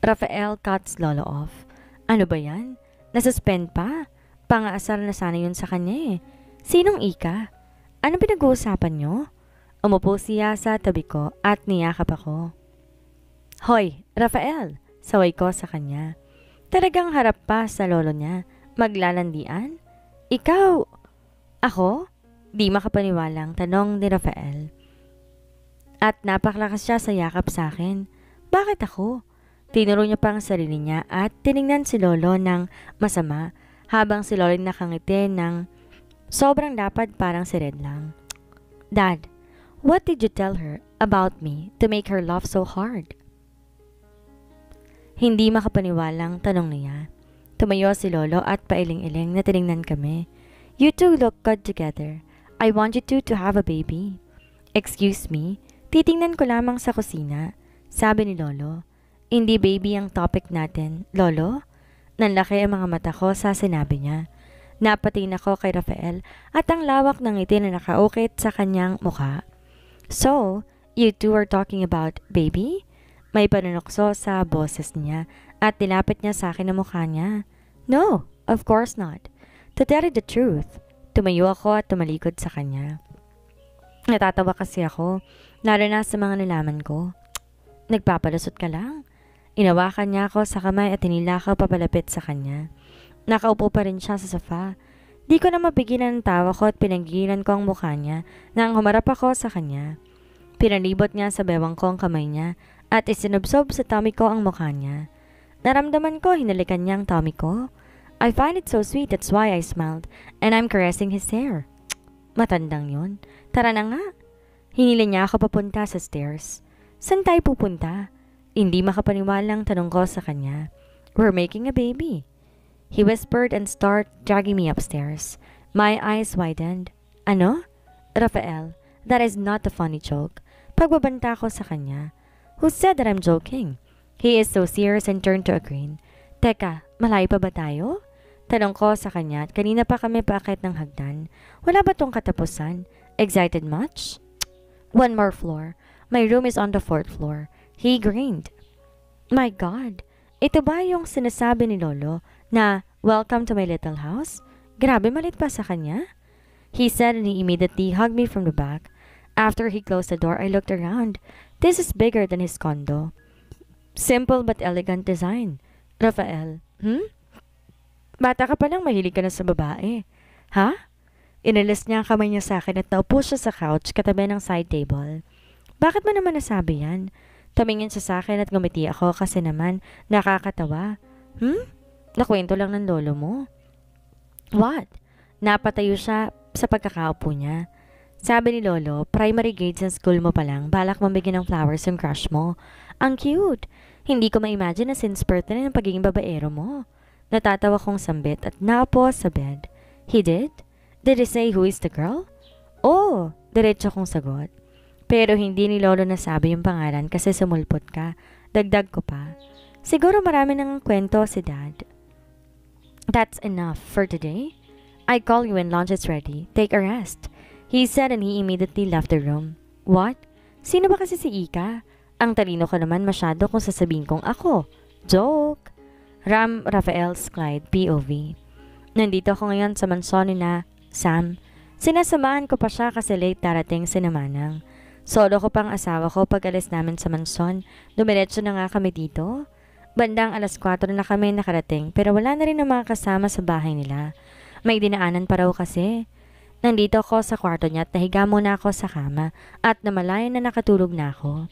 Rafael cuts Lolo off. Ano ba yan? Nasuspend pa? Pangaasar na sana yun sa kanya eh. Sinong Ika? Ano pinag-uusapan nyo? Umupo siya sa tabi ko at niyakap ako. Hoy, Rafael! Saway ko sa kanya. Talagang harap pa sa lolo niya. Maglalandian? Ikaw? Ako? Di makapaniwalang tanong ni Rafael. At napaklakas siya sa yakap sa akin. Bakit ako? Tinuro niya pa ang sarili niya at tiningnan si Lolo ng masama habang si Lolo nakangiti ng sobrang lapad parang si Red lang. Dad, what did you tell her about me to make her laugh so hard? Hindi makapaniwalang tanong niya. Tumayo si Lolo at pailing-iling na tiningnan kami. You two look good together. I want you two to have a baby. Excuse me, titingnan ko lamang sa kusina, sabi ni Lolo. Hindi baby ang topic natin, Lolo? Nanlaki ang mga mata ko sa sinabi niya. Napatingin ako kay Rafael at ang lawak ng ngiti na nakaukit sa kanyang mukha. So, you two are talking about baby? May panunokso sa boses niya at nilapit niya sa akin ang mukha niya. No, of course not. To tell you the truth, tumayo ako at tumalikod sa kanya. Natatawa kasi ako, lalo na sa mga nalaman ko. Nagpapalusot ka lang. Inawakan niya ako sa kamay at hinilakaw papalapit sa kanya. Nakaupo pa rin siya sa sofa. Di ko na mapigilan ang tawa ko at pinagilan ko ang mukha niya nang humarap ako sa kanya. Pinalibot niya sa bewang ko ang kamay niya at isinubsob sa tummy ko ang mukha niya. Naramdaman ko hinalikan niya ang tummy ko. I find it so sweet, that's why I smiled and I'm caressing his hair. Matandang yun. Tara na nga. Hinila niya ako papunta sa stairs. Saan tayo pupunta? Hindi makapaniwalang tanong ko sa kanya. We're making a baby. He whispered and started dragging me upstairs. My eyes widened. Ano? Rafael, that is not a funny joke. Pagbabanta ko sa kanya. Who said that I'm joking? He is so serious and turned to a grin. Teka, malayo pa ba tayo? Tanong ko sa kanya at kanina pa kami paakit ng hagdan. Wala ba tong katapusan? Excited much? One more floor. My room is on the 4th floor. He grinned. My God, ito ba yung sinasabi ni Lolo na welcome to my little house? Grabe malit pa sa kanya? He said and he immediately hugged me from the back. After he closed the door, I looked around. This is bigger than his condo. Simple but elegant design. Rafael, Bata ka palang mahilig ka na sa babae. Ha? Inalis niya ang kamay niya sa akin at naupo siya sa couch katabi ng side table. Bakit mo naman nasabi yan? Tumingin siya sa akin at ngumiti ako kasi naman nakakatawa. Nakwento lang ng lolo mo. What? Napatayo siya sa pagkakaupo niya. Sabi ni Lolo, primary grade sa school mo pa lang, balak mo bigyan ng flowers yung crush mo. Ang cute! Hindi ko ma-imagine na since birthday na ng pagiging babaero mo. Natatawa kong sambit at naupo sa bed. He did? Did he say who is the girl? Oh, diretso kong sagot. Pero hindi ni Lolo nasabi yung pangalan kasi sumulpot ka. Dagdag ko pa. Siguro marami nang kwento si Dad. That's enough for today. I call you when lunch is ready. Take a rest. He said and he immediately left the room. What? Sino ba kasi si Ika? Ang talino ko naman masyado kung sasabihin kong ako. Joke! Rafael's Clyde, POV. Nandito ako ngayon sa mansyon ni na Sam. Sinasamahan ko pa siya kasi late darating si Namanang. Solo ko pang asawa ko pag alis namin sa mansyon. Dumiretso na nga kami dito. Bandang alas 4 na kami nakarating pero wala na rin ang mga kasama sa bahay nila. May dinaanan pa raw kasi. Nandito ako sa kwarto niya at nahiga muna ako sa kama at namalayan na nakatulog na ako.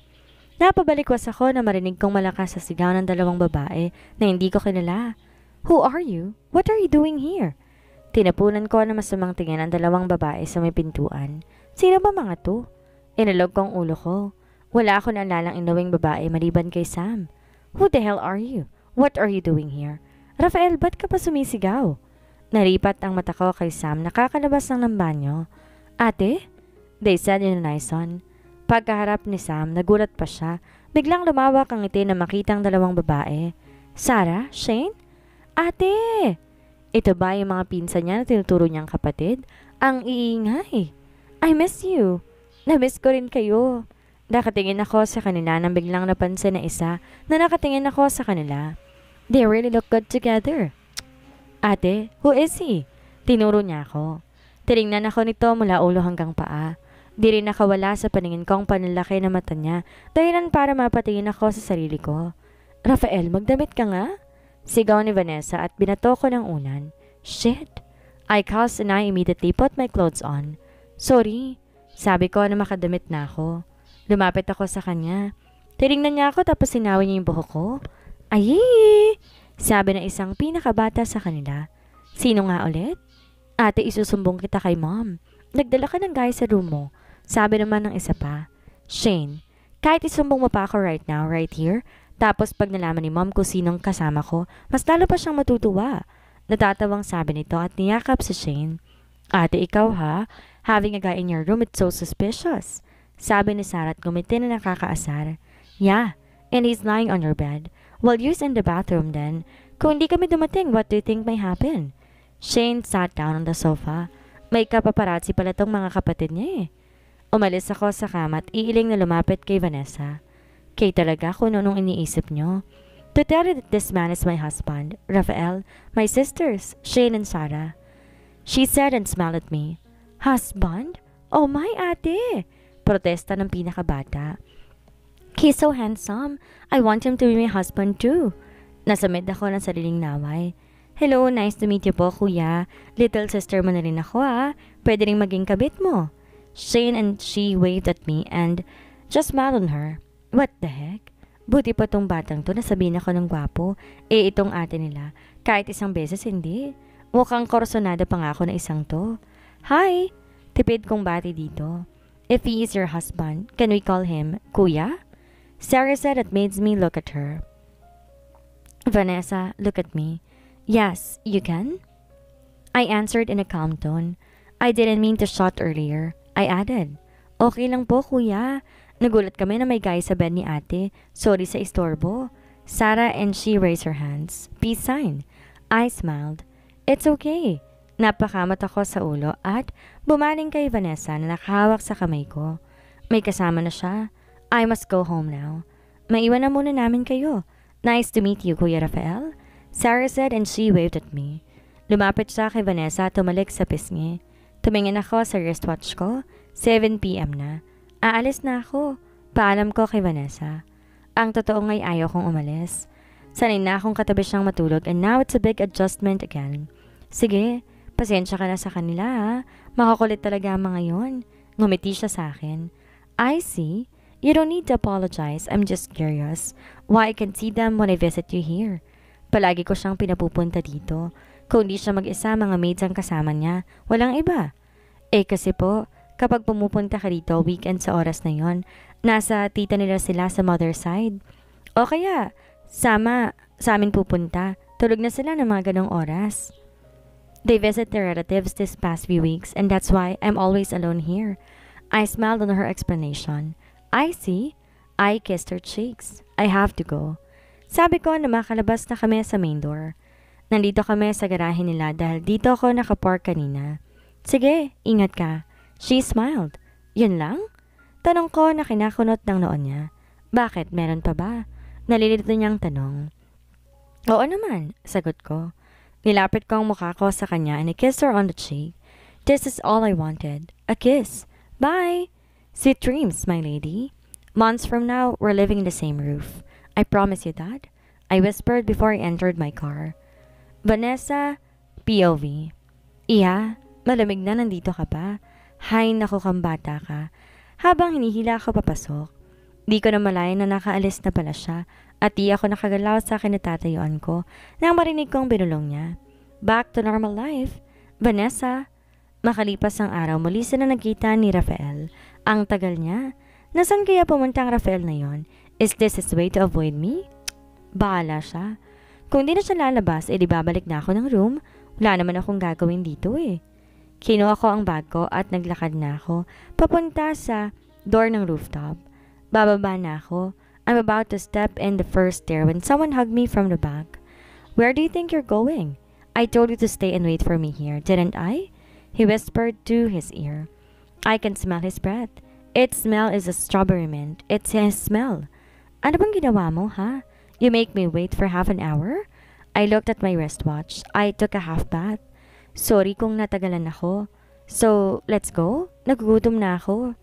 Napabalikwas ako na marinig kong malakas sa sigaw ng dalawang babae na hindi ko kilala. Who are you? What are you doing here? Tinapunan ko na masamang tingin ang dalawang babae sa may pintuan. Sino ba mga to? Inalog kong ulo ko. Wala ako naalalang inuwing babae maliban kay Sam. Who the hell are you? What are you doing here? Rafael, ba't ka pa sumisigaw? Naripat ang mata ko kay Sam nakakalabas ng banyo. Ate? They said in unison. Pagkaharap ni Sam, nagulat pa siya. Biglang lumawak ang ngiti na makita ang dalawang babae. Sarah? Shane? Ate! Ito ba yung mga pinsan niya na tinuturo niyang kapatid? Ang iingay. I miss you. Na-miss ko rin kayo. Nakatingin ako sa kanila nang biglang napansin na isa na nakatingin ako sa kanila. They really look good together. Ate, who is he? Tinuro niya ako. Tinignan ako nito mula ulo hanggang paa. Di rin nakawala sa paningin ko ang panlalaki na mata niya, dahilan para mapatingin ako sa sarili ko. Rafael, magdamit ka nga? Sigaw ni Vanessa at binato ko ng unan. Shit! I cussed and I immediately put my clothes on. Sorry, sabi ko na makadamit na ako. Lumapit ako sa kanya. Tinignan niya ako tapos sinawi niya yung buhok ko. Ay! Sabi ng isang pinakabata sa kanila. Sino nga ulit? Ate, isusumbong kita kay mom. Nagdala ka ng guy sa room mo. Sabi naman ng isa pa. Shane, kahit isumbong mo pa ako right now, right here, tapos pag nalaman ni mom kung sinong kasama ko, mas lalo pa siyang matutuwa. Natatawang sabi nito at niyakap si Shane. Ate, ikaw ha? Having a guy in your room, it's so suspicious. Sabi ni Sarah at gumiti na nakakaasar. Yeah, and he's lying on your bed. Well, use in the bathroom then. Kung hindi kami dumating, what do you think may happen? Shane sat down on the sofa. May kapaparazzi pala tong mga kapatid niya eh. Umalis ako sa kama at iiling na lumapit kay Vanessa. Kay talaga kung anong iniisip niyo. To tell you that this man is my husband, Rafael, my sisters, Shane and Sarah. She said and smiled at me. Husband? Oh my ate! Protesta ng pinakabata. He's so handsome. I want him to be my husband too. Nasamid ako ng sariling naway. Hello, nice to meet you po, kuya. Little sister mo na rin ako, ah. Pwede rin maging kabit mo. Shane and she waved at me and just smiled on her. What the heck? Buti pa tong batang to, nasabihin ako ng gwapo. Itong ate nila. Kahit isang beses, hindi. Mukhang korsonada pa nga ako na isang to. Hi! Tipid kong bati dito. If he is your husband, can we call him Kuya? Sarah said it made me look at her. Vanessa, look at me. Yes, you can? I answered in a calm tone. I didn't mean to shout earlier. I added, okay lang po, kuya. Nagulat kami na may guy sa bed ni ate. Sorry sa istorbo. Sarah and she raised her hands. Peace sign. I smiled. It's okay. Napakamot ako sa ulo at bumaling kay Vanessa na nakahawak sa kamay ko. May kasama na siya. I must go home now. Maiwan na muna namin kayo. Nice to meet you, Kuya Rafael. Sarah said and she waved at me. Lumapit siya kay Vanessa at tumalik sa pisngi. Tumingin ako sa wristwatch ko. 7 p.m. na. Aalis na ako. Paalam ko kay Vanessa. Ang totoo nga'y ayaw kong umalis. Sanay na akong katabi siyang matulog and now it's a big adjustment again. Sige, pasensya ka na sa kanila ha. Makakulit talaga ang mga yon. Ngumiti siya sa akin. I see. You don't need to apologize. I'm just curious why I can see them when I visit you here. Palagi ko siyang pinapupunta dito. Kung di siya mag-isa, mga maids ang kasama niya. Walang iba. Kasi po, kapag pumupunta ka dito, weekend sa oras na yon, nasa tita nila sila sa mother side. O kaya, sa amin pupunta. Tulog na sila ng mga ganong oras. They visit their relatives this past few weeks and that's why I'm always alone here. I smiled on her explanation. I see. I kissed her cheeks. I have to go. Sabi ko na makalabas na kami sa main door. Nandito kami sa garahe nila dahil dito ako nakapark kanina. Sige, ingat ka. She smiled. Yun lang? Tanong ko na kinakunot ng noon niya. Bakit? Meron pa ba? Nalilito niyang tanong. Oo naman, sagot ko. Nilapit ko ang mukha ko sa kanya and I kissed her on the cheek. This is all I wanted. A kiss. Bye! Sweet dreams, my lady. Months from now, we're living in the same roof. I promise you that. I whispered before I entered my car. Vanessa, POV. Iya, malamig na nandito ka pa. Hay, naku kang bata ka. Habang hinihila ako papasok. Di ko na malayan na nakaalis na pala siya at di ako nakagalaw sa kinatatayuan ko nang marinig kong binulong niya. Back to normal life. Vanessa. Makalipas ang araw, muli sila nagkita ni Rafael. Ang tagal niya. Nasaan kaya pumunta ang Rafael na yon? Is this his way to avoid me? Bahala siya. Kung di na siya lalabas, di babalik na ako ng room. Wala naman akong gagawin dito eh. Kinuha ko ang bag ko at naglakad na ako papunta sa door ng rooftop. Bababa na ako. I'm about to step in the first stair when someone hugged me from the back. Where do you think you're going? I told you to stay and wait for me here, didn't I? He whispered to his ear. I can smell his breath. Its smell is a strawberry mint. It's his smell. Ano bang ginawa mo, ha? You make me wait for half an hour? I looked at my wristwatch. I took a half bath. Sorry kung natagalan ako. So, let's go? Nagugutom na ako.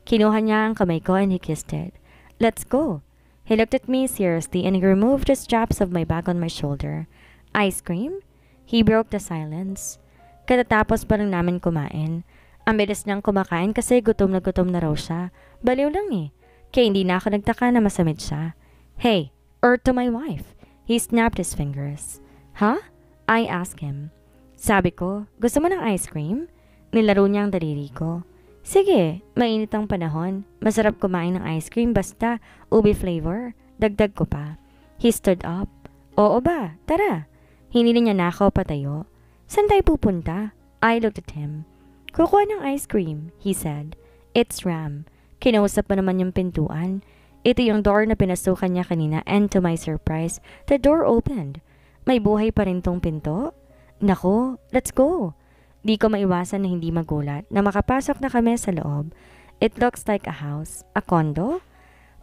Kinuha niya ang kamay ko and he kissed it. Let's go. He looked at me seriously and he removed the straps of my bag on my shoulder. Ice cream? He broke the silence. Katatapos pa lang namin kumain. Ang bilis niyang kumakain kasi gutom na raw siya. Baliw lang eh. Kaya hindi na ako nagtaka na masamid siya. Hey, or to my wife. He snapped his fingers. Huh? I asked him. Sabi ko, gusto mo ng ice cream? Nilaro niya ang daliri ko. Sige, mainit ang panahon. Masarap kumain ng ice cream basta ubi flavor. Dagdag ko pa. He stood up. Oo ba? Tara. Hinili niya na ako patayo. Saan tayo pupunta? I looked at him. Kukuha ng ice cream, he said. It's Ram. Kinausap pa naman yung pintuan. Ito yung door na pinasukan niya kanina and to my surprise, the door opened. May buhay pa rin tong pinto? Nako, let's go. Di ko maiwasan na hindi magulat na makapasok na kami sa loob. It looks like a house. A condo?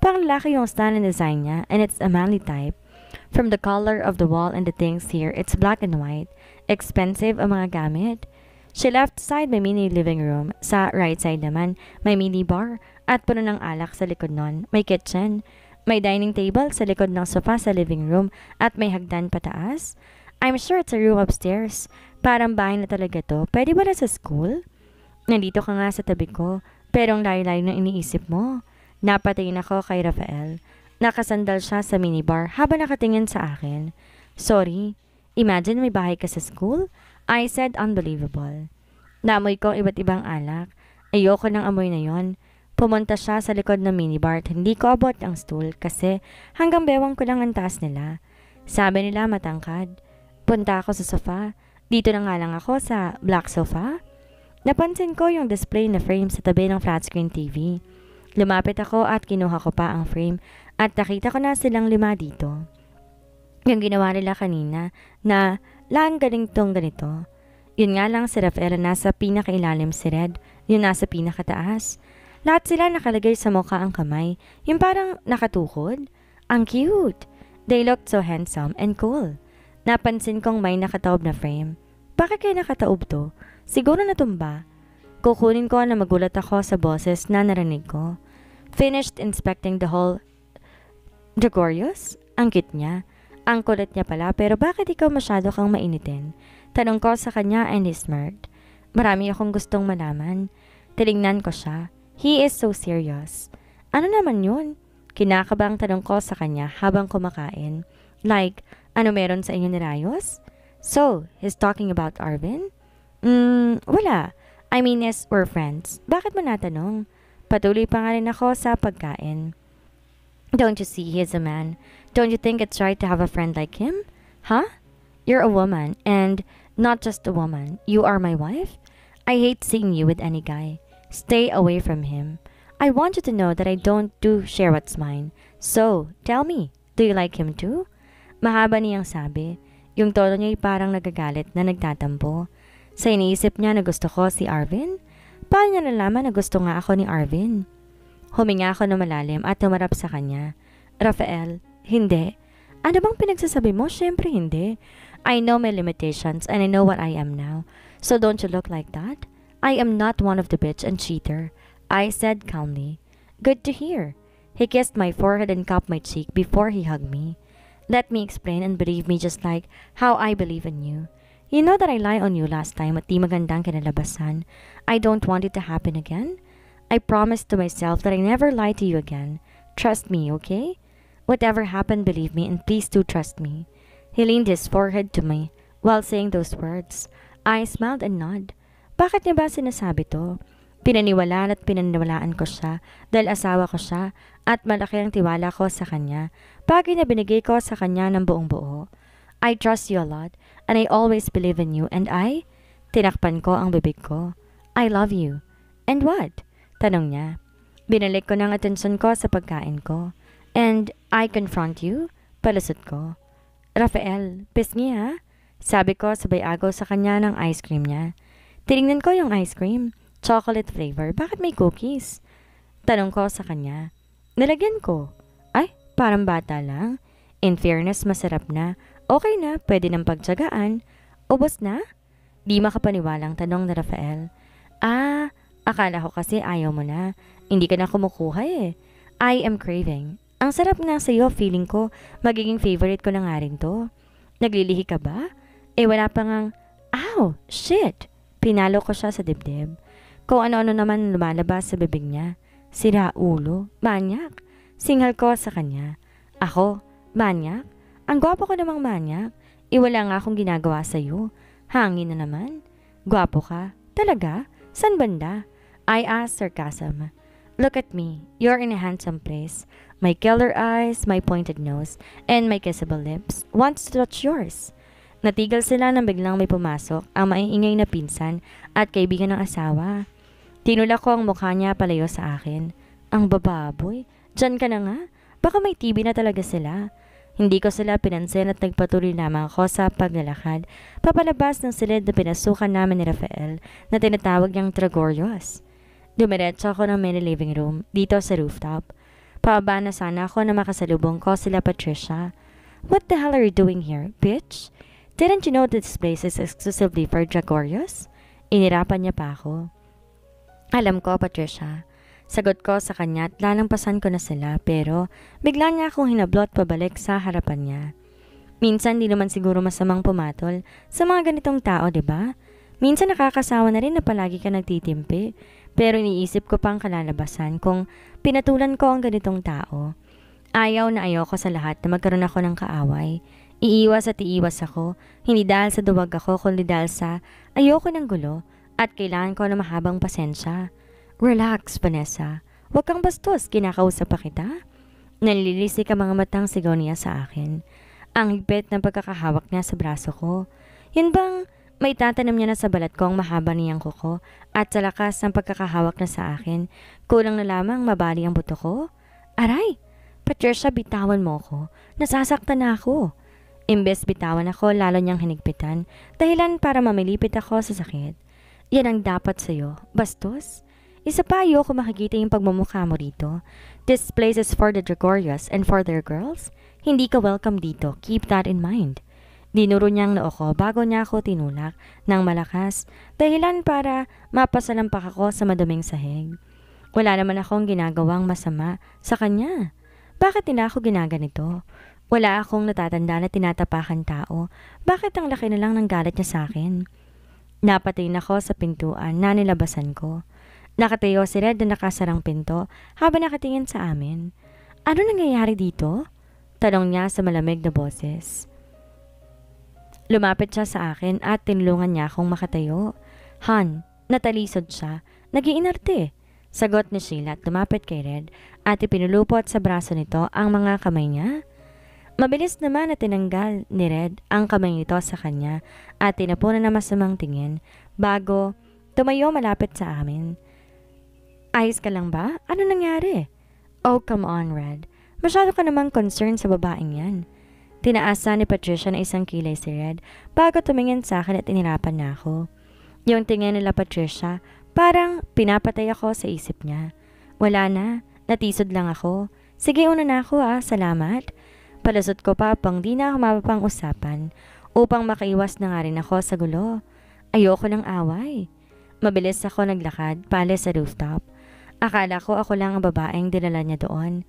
Panglaki yung style and design niya and it's a manly type. From the color of the wall and the things here, it's black and white. Expensive ang mga gamit. She left side may mini living room. Sa right side naman, may mini bar at puno ng alak sa likod nun. May kitchen. May dining table sa likod ng sofa sa living room at may hagdan pataas. I'm sure it's a room upstairs. Parang bahay na talaga to. Pwede ba na sa school? Nandito ka nga sa tabi ko, pero ang layo-layo ng iniisip mo. Napatingin ako kay Rafael. Nakasandal siya sa minibar habang nakatingin sa akin. Sorry, imagine may bahay ka sa school? I said unbelievable. Naamoy ko iba't ibang alak. Ayoko ng amoy na yon. Pumunta siya sa likod ng minibar at hindi ko abot ang stool kasi hanggang bewang ko lang ang taas nila. Sabi nila matangkad. Punta ako sa sofa. Dito na nga lang ako sa black sofa. Napansin ko yung display na frame sa tabi ng flat screen TV. Lumapit ako at kinuha ko pa ang frame at nakita ko na silang 5 dito. Yung ginawa nila kanina na lang galing tong ganito. Yun nga lang si Rafael nasa pinakailalim, si Red, yung nasa pinakataas. Lahat sila nakalagay sa mukha ang kamay, yung parang nakatukod. Ang cute! They looked so handsome and cool. Napansin kong may nakataob na frame. Bakit kayo nakataob to? Siguro natumba. Kukunin ko na magulat ako sa boses na narinig ko. Finished inspecting the whole Gregorius? Ang cute niya. Ang kulit niya pala pero bakit ikaw masyado kang mainitin? Tanong ko sa kanya and he smirked. Marami akong gustong malaman. Tinignan ko siya. He is so serious. Ano naman yun? Kinakabang tanong ko sa kanya habang kumakain. Like, ano meron sa inyo ni Rayos? So, he's talking about Arvin? Wala. I mean, yes, we're friends. Bakit mo natanong? Patuloy pa nga rin ako sa pagkain. Don't you see he is a man? Don't you think it's right to have a friend like him? Huh? You're a woman, and not just a woman. You are my wife? I hate seeing you with any guy. Stay away from him. I want you to know that I don't do share what's mine. So, tell me, do you like him too? Mahaba niyang sabi. Yung tono niya ay parang nagagalit na nagtatampo. Sa iniisip niya na gusto ko si Arvin? Paano niya nalaman na gusto nga ako ni Arvin? Huminga ako na malalim at tumarap sa kanya. Rafael, hindi. Ano bang pinagsasabi mo? Siyempre hindi. I know my limitations and I know what I am now. So don't you look like that? I am not one of the bitch and cheater. I said calmly. Good to hear. He kissed my forehead and cupped my cheek before he hugged me. Let me explain and believe me just like how I believe in you. You know that I lied on you last time at di magandang kinalabasan. I don't want it to happen again. I promise to myself that I never lie to you again. Trust me, okay? Whatever happened, believe me, and please do trust me. He leaned his forehead to me while saying those words. I smiled and nodded. Bakit niya ba sinasabi to? Pinaniwalaan at pinaniwalaan ko siya dahil asawa ko siya at malaki ang tiwala ko sa kanya. Bagay na binigay ko sa kanya ng buong buo. I trust you a lot and I always believe in you and I? Tinakpan ko ang bibig ko. I love you. And what? Tanong niya. Binalik ko ng atensyon ko sa pagkain ko. And I confront you? Palusot ko. Rafael, pisngi ha? Sabi ko sabay agaw sa kanya ng ice cream niya. Tinignan ko yung ice cream. Chocolate flavor. Bakit may cookies? Tanong ko sa kanya. Nalagyan ko. Ay, parang bata lang. In fairness, masarap na. Okay na, pwede nang pagtsagaan. Ubos na? Di makapaniwalang tanong na Rafael. Ah, akala ko kasi ayaw mo na. Hindi ka na kumukuha eh. I am craving. Ang sarap nga sa'yo, feeling ko. Magiging favorite ko na nga rin to. Naglilihi ka ba? Eh wala pa ngang, ow, shit. Pinalo ko siya sa dibdib. Kung ano-ano naman lumalabas sa bibig niya. Sira ulo, manyak. Singhal ko sa kanya. Ako, manyak? Ang gwapo ko namang manyak. Iwala nga akong ginagawa sa'yo. Hangin na naman. Gwapo ka? Talaga? San banda? I asked sarcasm. Look at me. You're in a handsome place. My killer eyes, my pointed nose, and my kissable lips wants to touch yours. Natigil sila nang biglang may pumasok ang maiingay na pinsan at kaibigan ng asawa. Tinulak ko ang mukha niya palayo sa akin. Ang bababoy, dyan ka na nga. Baka may TV na talaga sila. Hindi ko sila pinansin at nagpatuloy lamang ako sa paglalakad papalabas ng silid na pinasukan namin ni Rafael na tinatawag niyang Tragorios. Dumiretso ako ng mini living room dito sa rooftop. Paaba na sana ako na makasalubong ko sila Patricia. What the hell are you doing here, bitch? Didn't you know this place is exclusively for Dragorios? Inirapan niya pa ako. Alam ko, Patricia. Sagot ko sa kanya at lalampasan ko na sila pero bigla niya akong hinablot pabalik sa harapan niya. Minsan di naman siguro masamang pumatol sa mga ganitong tao, diba? Minsan nakakasawa na rin na palagi ka nagtitimpi pero iniisip ko pang kalalabasan kung pinatulan ko ang ganitong tao. Ayaw na ayaw ko sa lahat na magkaroon ako ng kaaway. Iiwas at iiwas ako, hindi dahil sa duwag ako kundi dahil sa ayoko ng gulo at kailangan ko na mahabang pasensya. Relax, Vanessa. Huwag kang bastos, kinakausap pa kita. Nalilisik ang mga matang sigaw niya sa akin. Ang higpit ng pagkakahawak niya sa braso ko. Yun bang may tatanam niya na sa balat ko ang mahaba niyang kuko at sa lakas ng pagkakahawak na sa akin, kulang na lamang mabali ang buto ko? Aray! Patricia, bitawan mo ko. Nasasaktan na ako. Imbes bitawan ako, lalo niyang hinigpitan, dahilan para mamilipit ako sa sakit. Yan ang dapat sa'yo, bastos. Isa pa ayoko makikita yung pagmumukha mo dito. This place is for the Dragorios and for their girls. Hindi ka welcome dito, keep that in mind. Dinuro niyang noo ko bago niya ako tinulak ng malakas, dahilan para mapasalampak ako sa madaming sahig. Wala naman akong ginagawang masama sa kanya. Bakit nila ako ginaganito? Wala akong natatanda na tinatapakan tao. Bakit ang laki na lang ng galit niya sa akin? Napatingin ako sa pintuan na nilabasan ko. Nakatayo si Red na nakasarang pinto habang nakatingin sa amin. Ano nangyayari dito? Tanong niya sa malamig na boses. Lumapit siya sa akin at tinulungan niya akong makatayo. Han, natalisod siya. Nag-iinarte. Sagot ni Sheila at lumapit kay Red at ipinulupot sa braso nito ang mga kamay niya. Mabilis naman na tinanggal ni Red ang kamay nito sa kanya at tinapunan na masamang tingin bago tumayo malapit sa amin. Ayos ka lang ba? Ano nangyari? Oh, come on, Red. Masyado ka namang concerned sa babaeng yan. Tinaasa ni Patricia na isang kilay si Red bago tumingin sa akin at inirapan na ako. Yung tingin nila Patricia, parang pinapatay ako sa isip niya. Wala na, natisod lang ako. Sige, una na ako salamat. Palusot ko pa pang di na ako mapapang usapan upang makaiwas na nga rin ako sa gulo. Ayoko ng away. Mabilis ako naglakad pala sa rooftop. Akala ko ako lang ang babaeng dinala niya doon.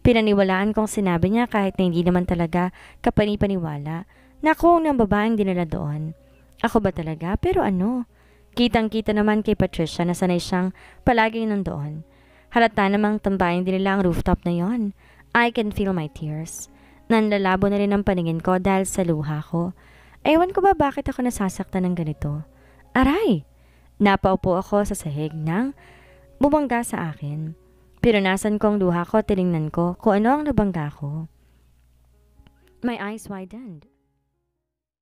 Pinaniwalaan kong sinabi niya kahit na hindi naman talaga kapanipaniwala na ako ang babaeng dinala doon. Ako ba talaga? Pero ano? Kitang-kita naman kay Patricia na sanay siyang palaging nandoon. Halata namang tambayang din nila ang rooftop na yon. I can feel my tears. Nanlalabo na rin ang paningin ko dahil sa luha ko. Ewan ko ba bakit ako nasasaktan ng ganito? Aray! Napaupo ako sa sahig nang bumangga sa akin. Pinunasan ko ang luha ko, tiningnan ko kung ano ang nabangga ko. My eyes widened.